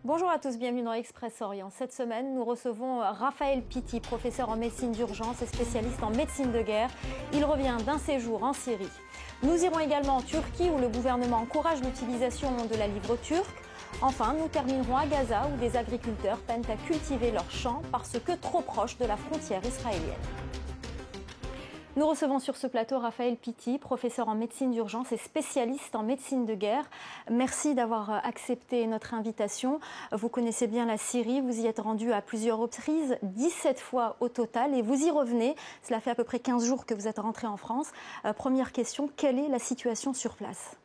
Bonjour à tous, bienvenue dans Express Orient. Cette semaine, nous recevons Raphaël Pitti, professeur en médecine d'urgence et spécialiste en médecine de guerre. Il revient d'un séjour en Syrie. Nous irons également en Turquie où le gouvernement encourage l'utilisation de la livre turque. Enfin, nous terminerons à Gaza où des agriculteurs peinent à cultiver leurs champs parce que trop proches de la frontière israélienne. Nous recevons sur ce plateau Raphaël Pitti, professeur en médecine d'urgence et spécialiste en médecine de guerre. Merci d'avoir accepté notre invitation. Vous connaissez bien la Syrie, vous y êtes rendu à plusieurs reprises, 17 fois au total, et vous y revenez. Cela fait à peu près 15 jours que vous êtes rentré en France. Première question, quelle est la situation sur place ?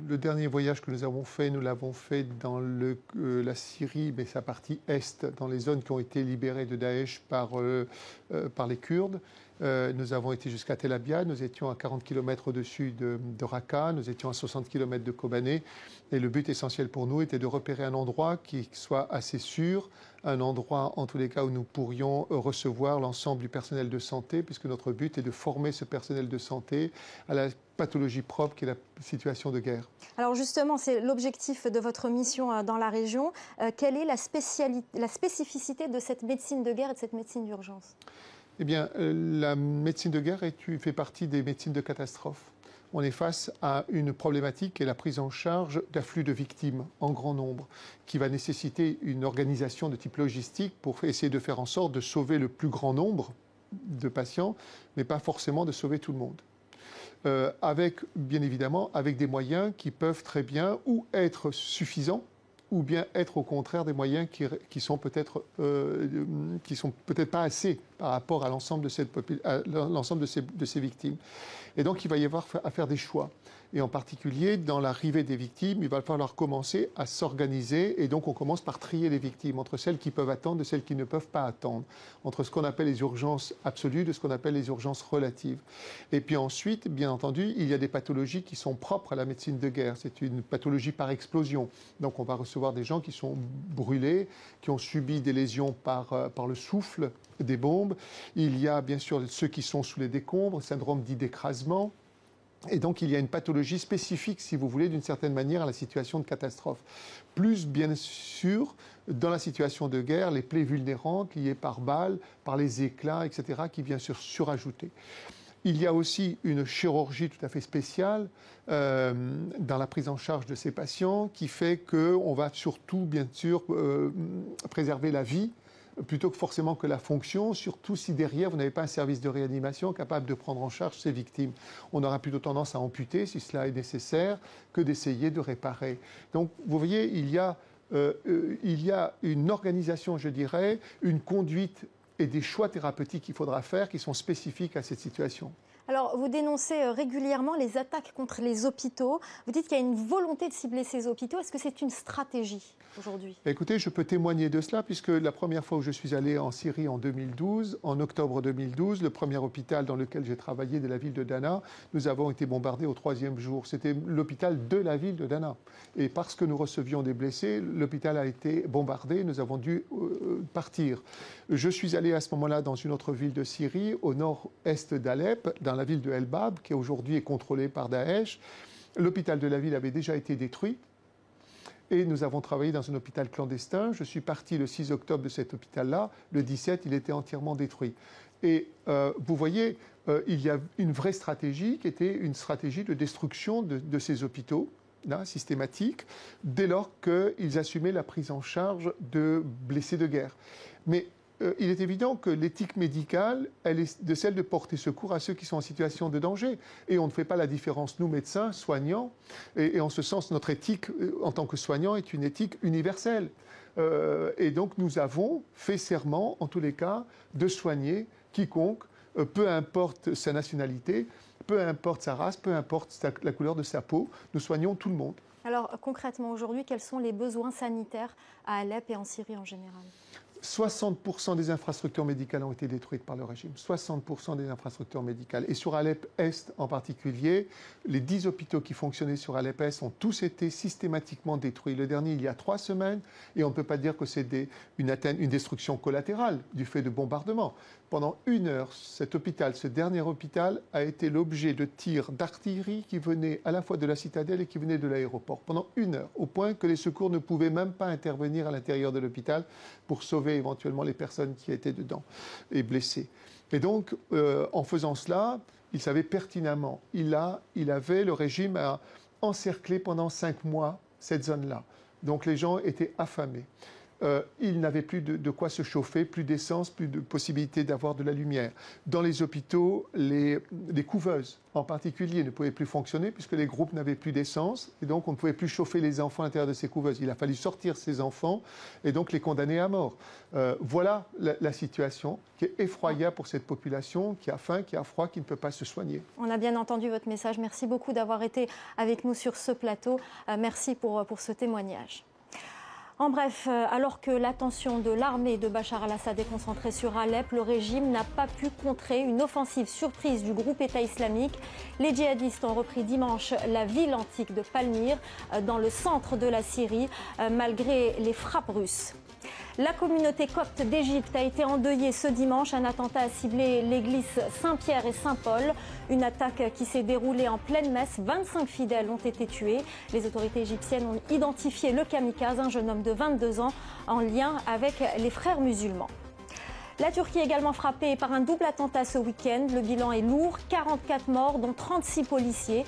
Le dernier voyage que nous l'avons fait dans la Syrie, mais sa partie est, dans les zones qui ont été libérées de Daesh par les Kurdes. Nous avons été jusqu'à Tel Abyad, nous étions à 40 km au-dessus de Raqqa, nous étions à 60 km de Kobané. Et le but essentiel pour nous était de repérer un endroit qui soit assez sûr, un endroit en tous les cas où nous pourrions recevoir l'ensemble du personnel de santé, puisque notre but est de former ce personnel de santé à la pathologie propre qui est la situation de guerre. Alors justement, c'est l'objectif de votre mission dans la région. Quelle est la spécificité de cette médecine de guerre et de cette médecine d'urgence ? Eh bien, la médecine de guerre fait partie des médecines de catastrophe. On est face à une problématique qui est la prise en charge d'afflux de victimes en grand nombre, qui va nécessiter une organisation de type logistique pour essayer de faire en sorte de sauver le plus grand nombre de patients, mais pas forcément de sauver tout le monde. Bien évidemment, avec des moyens qui peuvent très bien ou être suffisants, ou bien être au contraire des moyens qui sont peut-être pas assez par rapport à l'ensemble de ces victimes. Et donc il va y avoir à faire des choix. Et en particulier, dans l'arrivée des victimes, il va falloir commencer à s'organiser. Et donc on commence par trier les victimes entre celles qui peuvent attendre et celles qui ne peuvent pas attendre, entre ce qu'on appelle les urgences absolues et ce qu'on appelle les urgences relatives. Et puis ensuite, bien entendu, il y a des pathologies qui sont propres à la médecine de guerre. C'est une pathologie par explosion. Donc on va recevoir des gens qui sont brûlés, qui ont subi des lésions par le souffle des bombes. Il y a bien sûr ceux qui sont sous les décombres, syndrome dit d'écrasement. Et donc, il y a une pathologie spécifique, si vous voulez, d'une certaine manière, à la situation de catastrophe. Plus, bien sûr, dans la situation de guerre, les plaies vulnérantes liées par balles, par les éclats, etc., qui viennent surajouter. Il y a aussi une chirurgie tout à fait spéciale dans la prise en charge de ces patients qui fait qu'on va surtout, bien sûr, préserver la vie plutôt que forcément que la fonction, surtout si derrière vous n'avez pas un service de réanimation capable de prendre en charge ces victimes. On aura plutôt tendance à amputer si cela est nécessaire que d'essayer de réparer. Donc vous voyez, il y a une organisation, je dirais, une conduite et des choix thérapeutiques qu'il faudra faire qui sont spécifiques à cette situation. Alors, vous dénoncez régulièrement les attaques contre les hôpitaux. Vous dites qu'il y a une volonté de cibler ces hôpitaux. Est-ce que c'est une stratégie aujourd'hui ? Écoutez, je peux témoigner de cela puisque la première fois où je suis allé en Syrie en 2012, en octobre 2012, le premier hôpital dans lequel j'ai travaillé de la ville de Dana, nous avons été bombardés au 3e jour. C'était l'hôpital de la ville de Dana. Et parce que nous recevions des blessés, l'hôpital a été bombardé. Nous avons dû partir. Je suis allé à ce moment-là dans une autre ville de Syrie, au nord-est d'Alep, dans la ville de El-Bab, qui aujourd'hui est contrôlée par Daesh. L'hôpital de la ville avait déjà été détruit et nous avons travaillé dans un hôpital clandestin. Je suis parti le 6 octobre de cet hôpital-là. Le 17, il était entièrement détruit. Et vous voyez, il y a une vraie stratégie qui était une stratégie de destruction de ces hôpitaux, là, systématique, dès lors qu'ils assumaient la prise en charge de blessés de guerre. Mais il est évident que l'éthique médicale, elle est de celle de porter secours à ceux qui sont en situation de danger. Et on ne fait pas la différence, nous, médecins, soignants. Et en ce sens, notre éthique, en tant que soignants, est une éthique universelle. Et donc, nous avons fait serment, en tous les cas, de soigner quiconque, peu importe sa nationalité, peu importe sa race, peu importe la couleur de sa peau, nous soignons tout le monde. Alors, concrètement, aujourd'hui, quels sont les besoins sanitaires à Alep et en Syrie en général ? 60% des infrastructures médicales ont été détruites par le régime. 60% des infrastructures médicales. Et sur Alep-Est en particulier, les 10 hôpitaux qui fonctionnaient sur Alep-Est ont tous été systématiquement détruits. Le dernier, il y a 3 semaines, et on ne peut pas dire que c'est une destruction collatérale du fait de bombardements. Pendant 1 heure, cet hôpital, ce dernier hôpital, a été l'objet de tirs d'artillerie qui venaient à la fois de la citadelle et qui venaient de l'aéroport. Pendant 1 heure, au point que les secours ne pouvaient même pas intervenir à l'intérieur de l'hôpital pour sauver éventuellement les personnes qui étaient dedans et blessées. Et donc, en faisant cela, il savait pertinemment, il avait le régime à encercler pendant 5 mois cette zone-là. Donc les gens étaient affamés. Ils n'avaient plus de quoi se chauffer, plus d'essence, plus de possibilité d'avoir de la lumière. Dans les hôpitaux, les couveuses en particulier ne pouvaient plus fonctionner puisque les groupes n'avaient plus d'essence et donc on ne pouvait plus chauffer les enfants à l'intérieur de ces couveuses. Il a fallu sortir ces enfants et donc les condamner à mort. Voilà la situation qui est effroyable pour cette population qui a faim, qui a froid, qui ne peut pas se soigner. On a bien entendu votre message. Merci beaucoup d'avoir été avec nous sur ce plateau. Merci pour ce témoignage. En bref, alors que l'attention de l'armée de Bachar al-Assad est concentrée sur Alep, le régime n'a pas pu contrer une offensive surprise du groupe État islamique. Les djihadistes ont repris dimanche la ville antique de Palmyre, dans le centre de la Syrie, malgré les frappes russes. La communauté copte d'Égypte a été endeuillée ce dimanche. Un attentat a ciblé l'église Saint-Pierre et Saint-Paul. Une attaque qui s'est déroulée en pleine messe. 25 fidèles ont été tués. Les autorités égyptiennes ont identifié le kamikaze, un jeune homme de 22 ans, en lien avec les frères musulmans. La Turquie est également frappée par un double attentat ce week-end. Le bilan est lourd, 44 morts, dont 36 policiers.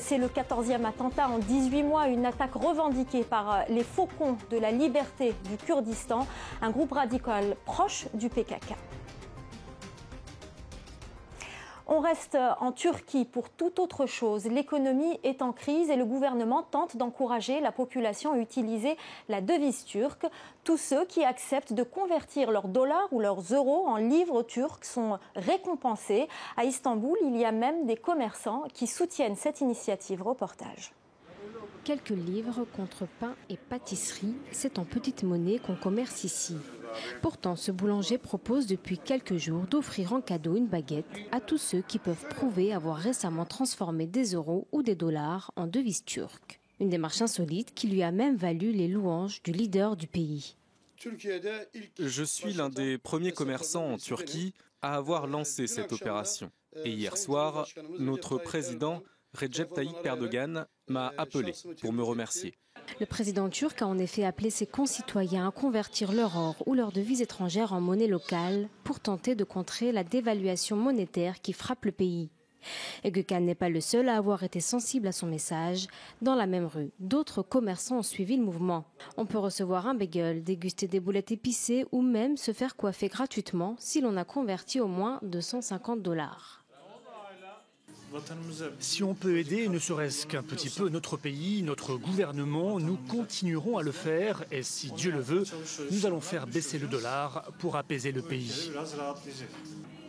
C'est le 14e attentat en 18 mois, une attaque revendiquée par les Faucons de la Liberté du Kurdistan, un groupe radical proche du PKK. On reste en Turquie pour toute autre chose. L'économie est en crise et le gouvernement tente d'encourager la population à utiliser la devise turque. Tous ceux qui acceptent de convertir leurs dollars ou leurs euros en livres turcs sont récompensés. À Istanbul, il y a même des commerçants qui soutiennent cette initiative. Reportage. Quelques livres contre pain et pâtisserie, c'est en petite monnaie qu'on commerce ici. Pourtant, ce boulanger propose depuis quelques jours d'offrir en cadeau une baguette à tous ceux qui peuvent prouver avoir récemment transformé des euros ou des dollars en devises turques. Une démarche insolite qui lui a même valu les louanges du leader du pays. Je suis l'un des premiers commerçants en Turquie à avoir lancé cette opération. Et hier soir, notre président Recep Tayyip Erdogan m'a appelé pour me remercier. Le président turc a en effet appelé ses concitoyens à convertir leur or ou leur devise étrangère en monnaie locale pour tenter de contrer la dévaluation monétaire qui frappe le pays. Et Gökhan n'est pas le seul à avoir été sensible à son message. Dans la même rue, d'autres commerçants ont suivi le mouvement. On peut recevoir un bagel, déguster des boulettes épicées ou même se faire coiffer gratuitement si l'on a converti au moins 250 $. Si on peut aider, ne serait-ce qu'un petit peu notre pays, notre gouvernement, nous continuerons à le faire et si Dieu le veut, nous allons faire baisser le dollar pour apaiser le pays.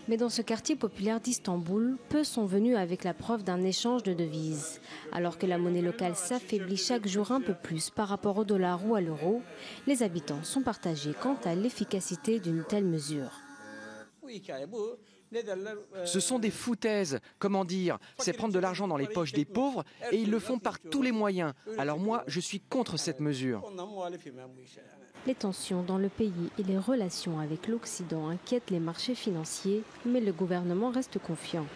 Mais dans ce quartier populaire d'Istanbul, peu sont venus avec la preuve d'un échange de devises. Alors que la monnaie locale s'affaiblit chaque jour un peu plus par rapport au dollar ou à l'euro, les habitants sont partagés quant à l'efficacité d'une telle mesure. Ce sont des foutaises, comment dire, c'est prendre de l'argent dans les poches des pauvres et ils le font par tous les moyens. Alors moi, je suis contre cette mesure. Les tensions dans le pays et les relations avec l'Occident inquiètent les marchés financiers, mais le gouvernement reste confiant.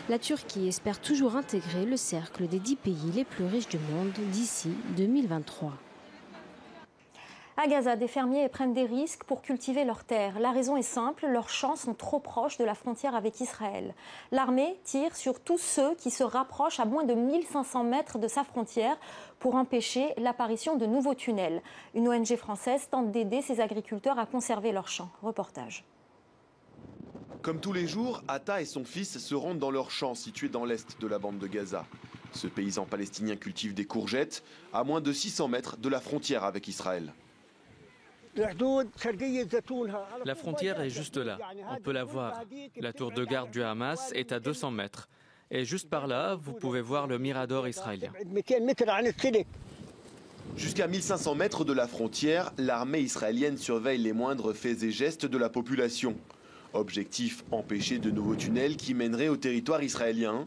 La Turquie espère toujours intégrer le cercle des 10 pays les plus riches du monde d'ici 2023. À Gaza, des fermiers prennent des risques pour cultiver leurs terres. La raison est simple, leurs champs sont trop proches de la frontière avec Israël. L'armée tire sur tous ceux qui se rapprochent à moins de 1500 mètres de sa frontière pour empêcher l'apparition de nouveaux tunnels. Une ONG française tente d'aider ces agriculteurs à conserver leurs champs. Reportage. Comme tous les jours, Atta et son fils se rendent dans leur champ situé dans l'est de la bande de Gaza. Ce paysan palestinien cultive des courgettes à moins de 600 mètres de la frontière avec Israël. La frontière est juste là, on peut la voir. La tour de garde du Hamas est à 200 mètres. Et juste par là, vous pouvez voir le mirador israélien. Jusqu'à 1500 mètres de la frontière, l'armée israélienne surveille les moindres faits et gestes de la population. Objectif, empêcher de nouveaux tunnels qui mèneraient au territoire israélien.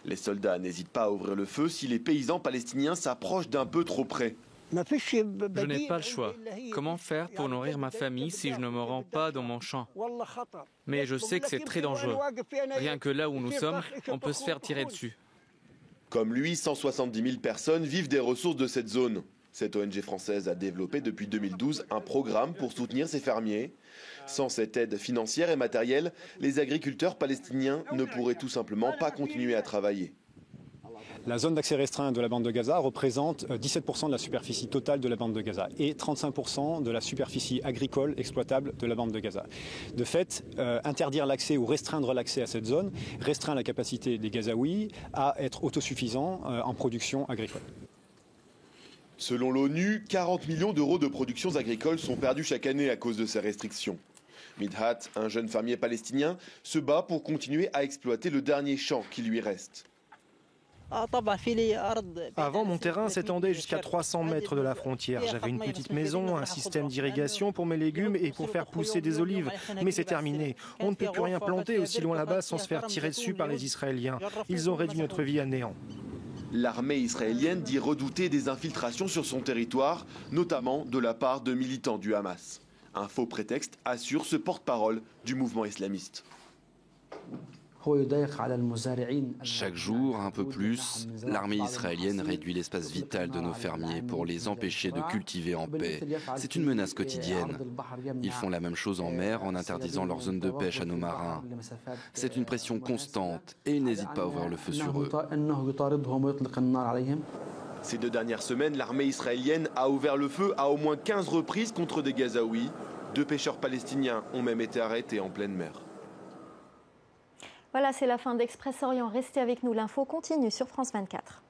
Les soldats n'hésitent pas à ouvrir le feu si les paysans palestiniens s'approchent d'un peu trop près. Je n'ai pas le choix. Comment faire pour nourrir ma famille si je ne me rends pas dans mon champ? Mais je sais que c'est très dangereux. Rien que là où nous sommes, on peut se faire tirer dessus. Comme lui, 170 000 personnes vivent des ressources de cette zone. Cette ONG française a développé depuis 2012 un programme pour soutenir ces fermiers. Sans cette aide financière et matérielle, les agriculteurs palestiniens ne pourraient tout simplement pas continuer à travailler. La zone d'accès restreint de la bande de Gaza représente 17% de la superficie totale de la bande de Gaza et 35% de la superficie agricole exploitable de la bande de Gaza. De fait, interdire l'accès ou restreindre l'accès à cette zone restreint la capacité des Gazaouis à être autosuffisants en production agricole. Selon l'ONU, 40 millions d'euros de productions agricoles sont perdus chaque année à cause de ces restrictions. Midhat, un jeune fermier palestinien, se bat pour continuer à exploiter le dernier champ qui lui reste. Avant, mon terrain s'étendait jusqu'à 300 mètres de la frontière. J'avais une petite maison, un système d'irrigation pour mes légumes et pour faire pousser des olives. Mais c'est terminé. On ne peut plus rien planter aussi loin là-bas sans se faire tirer dessus par les Israéliens. Ils ont réduit notre vie à néant. L'armée israélienne dit redouter des infiltrations sur son territoire, notamment de la part de militants du Hamas. Un faux prétexte, assure ce porte-parole du mouvement islamiste. Chaque jour, un peu plus, l'armée israélienne réduit l'espace vital de nos fermiers pour les empêcher de cultiver en paix. C'est une menace quotidienne. Ils font la même chose en mer en interdisant leurs zones de pêche à nos marins. C'est une pression constante et ils n'hésitent pas à ouvrir le feu sur eux. Ces 2 dernières semaines, l'armée israélienne a ouvert le feu à au moins 15 reprises contre des Gazaouis. 2 pêcheurs palestiniens ont même été arrêtés en pleine mer. Voilà, c'est la fin d'Express Orient. Restez avec nous, l'info continue sur France 24.